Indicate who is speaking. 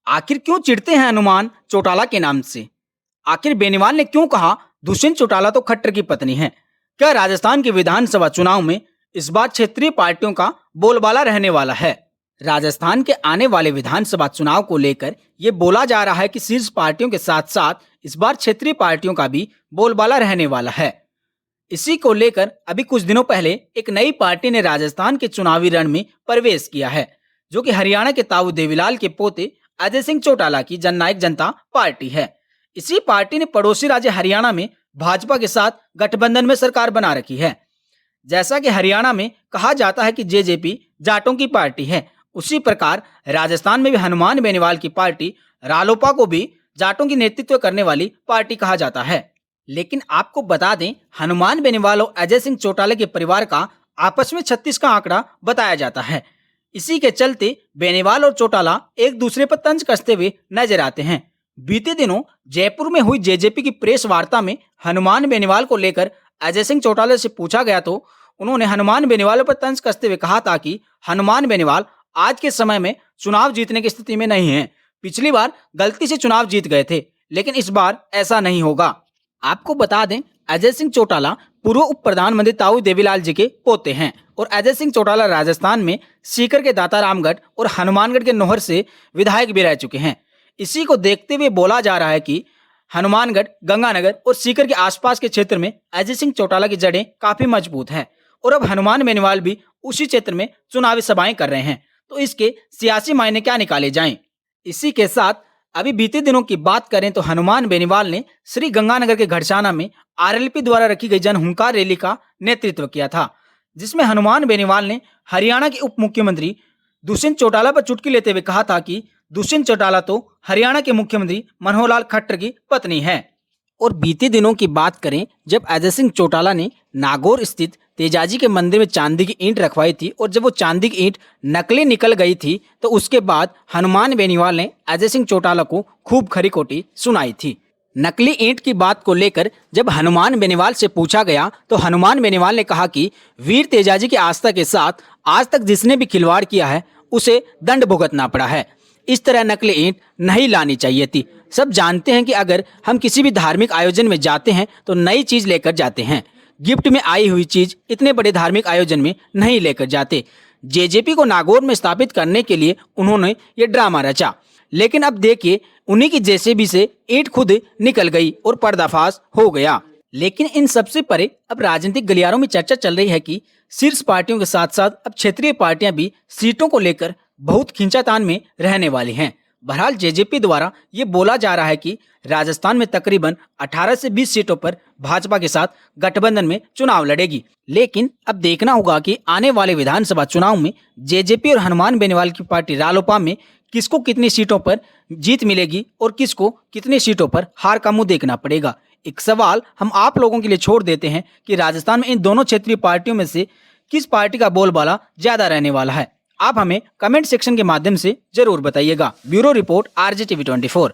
Speaker 1: आखिर क्यों चिढ़ते हैं हनुमान चौटाला के नाम से? आखिर बेनीवाल ने क्यों कहा दुष्यंत चौटाला तो खट्टर की पत्नी है? क्या राजस्थान के विधानसभा चुनाव में इस बार क्षेत्रीय पार्टियों का बोलबाला रहने वाला है? राजस्थान के आने वाले विधानसभा चुनाव को लेकर ये बोला जा रहा है कि शीर्ष पार्टियों के साथ साथ इस बार क्षेत्रीय पार्टियों का भी बोलबाला रहने वाला है। इसी को लेकर अभी कुछ दिनों पहले एक नई पार्टी ने राजस्थान के चुनावी रण में प्रवेश किया है, जो कि हरियाणा के ताऊ देवीलाल के पोते अजय सिंह चौटाला की जननायक जनता पार्टी है। इसी पार्टी ने पड़ोसी राज्य हरियाणा में भाजपा के साथ गठबंधन में सरकार बना रखी है। जैसा कि हरियाणा में कहा जाता है कि जेजेपी जाटों की पार्टी है, उसी प्रकार राजस्थान में भी हनुमान बेनीवाल की पार्टी रालोपा को भी जाटों की नेतृत्व करने वाली पार्टी कहा जाता है। लेकिन आपको बता दें, हनुमान बेनीवाल और अजय सिंह चौटाला के परिवार का आपस में 36 का आंकड़ा बताया जाता है। इसी के चलते बेनीवाल और चौटाला एक दूसरे पर तंज कसते हुए नजर आते हैं। बीते दिनों जयपुर में हुई जेजेपी की प्रेस वार्ता में हनुमान बेनीवाल को लेकर अजय सिंह चौटाला से पूछा गया तो उन्होंने हनुमान बेनीवाल पर तंज कसते हुए कहा था कि हनुमान बेनीवाल आज के समय में चुनाव जीतने की स्थिति में नहीं है। पिछली बार गलती से चुनाव जीत गए थे, लेकिन इस बार ऐसा नहीं होगा। आपको बता दें, अजय सिंह चौटाला पूर्व उप प्रधानमंत्री ताऊ देवीलाल जी के पोते हैं और अजय सिंह चौटाला राजस्थान में सीकर के दातारामगढ़ और हनुमानगढ़ के नोहर से विधायक भी रह चुके हैं। इसी को देखते हुए बोला जा रहा है कि हनुमानगढ़, गंगानगर और सीकर के आसपास के क्षेत्र में अजय सिंह चौटाला की जड़ें काफी मजबूत हैं और अब हनुमान बेनीवाल भी उसी क्षेत्र में चुनावी सभाएं कर रहे हैं, तो इसके सियासी मायने क्या निकाले जाएं। इसी के साथ अभी बीते दिनों की बात करें तो हनुमान बेनीवाल ने श्री गंगानगर के घड़साना में आरएलपी द्वारा रखी गई जन हुंकार रैली का नेतृत्व किया था, जिसमें हनुमान बेनीवाल ने हरियाणा के उप मुख्यमंत्री दुष्यंत चौटाला पर चुटकी लेते हुए कहा था कि दुष्यंत चौटाला तो हरियाणा के मुख्यमंत्री मनोहर लाल खट्टर की पत्नी है। और बीते दिनों की बात करें, जब अजय सिंह चौटाला ने नागौर स्थित तेजाजी के मंदिर में चांदी की ईंट रखवाई थी और जब वो चांदी की ईंट नकली निकल गई थी, तो उसके बाद हनुमान बेनीवाल ने अजय सिंह चौटाला को खूब खरी खोटी सुनाई थी। नकली ईंट की बात को लेकर जब हनुमान बेनीवाल से पूछा गया तो हनुमान बेनीवाल ने कहा कि वीर तेजाजी की आस्था के साथ आज तक जिसने भी खिलवाड़ किया है उसे दंड भुगतना पड़ा है। इस तरह नकली ईंट नहीं लानी चाहिए थी। सब जानते हैं कि अगर हम किसी भी धार्मिक आयोजन में जाते हैं तो नई चीज लेकर जाते हैं, गिफ्ट में आई हुई चीज इतने बड़े धार्मिक आयोजन में नहीं लेकर जाते। जेजेपी को नागौर में स्थापित करने के लिए उन्होंने ये ड्रामा रचा, लेकिन अब देखिए उन्हीं की जेसीबी से ईंट खुद निकल गई और पर्दाफाश हो गया। लेकिन इन सबसे परे अब राजनीतिक गलियारों में चर्चा चल रही है कि शीर्ष पार्टियों के साथ साथ अब क्षेत्रीय पार्टियां भी सीटों को लेकर बहुत खींचातान में रहने वाली हैं। बहरहाल जेजेपी द्वारा ये बोला जा रहा है कि राजस्थान में तकरीबन 18 से 20 सीटों पर भाजपा के साथ गठबंधन में चुनाव लड़ेगी। लेकिन अब देखना होगा कि आने वाले विधानसभा चुनाव में जेजेपी और हनुमान बेनीवाल की पार्टी रालोपा में किसको कितनी सीटों पर जीत मिलेगी और किसको कितनी सीटों पर हार का मुंह देखना पड़ेगा। एक सवाल हम आप लोगों के लिए छोड़ देते हैं कि राजस्थान में इन दोनों क्षेत्रीय पार्टियों में से किस पार्टी का बोलबाला ज्यादा रहने वाला है। आप हमें कमेंट सेक्शन के माध्यम से जरूर बताइएगा। Bureau report RJTV 24।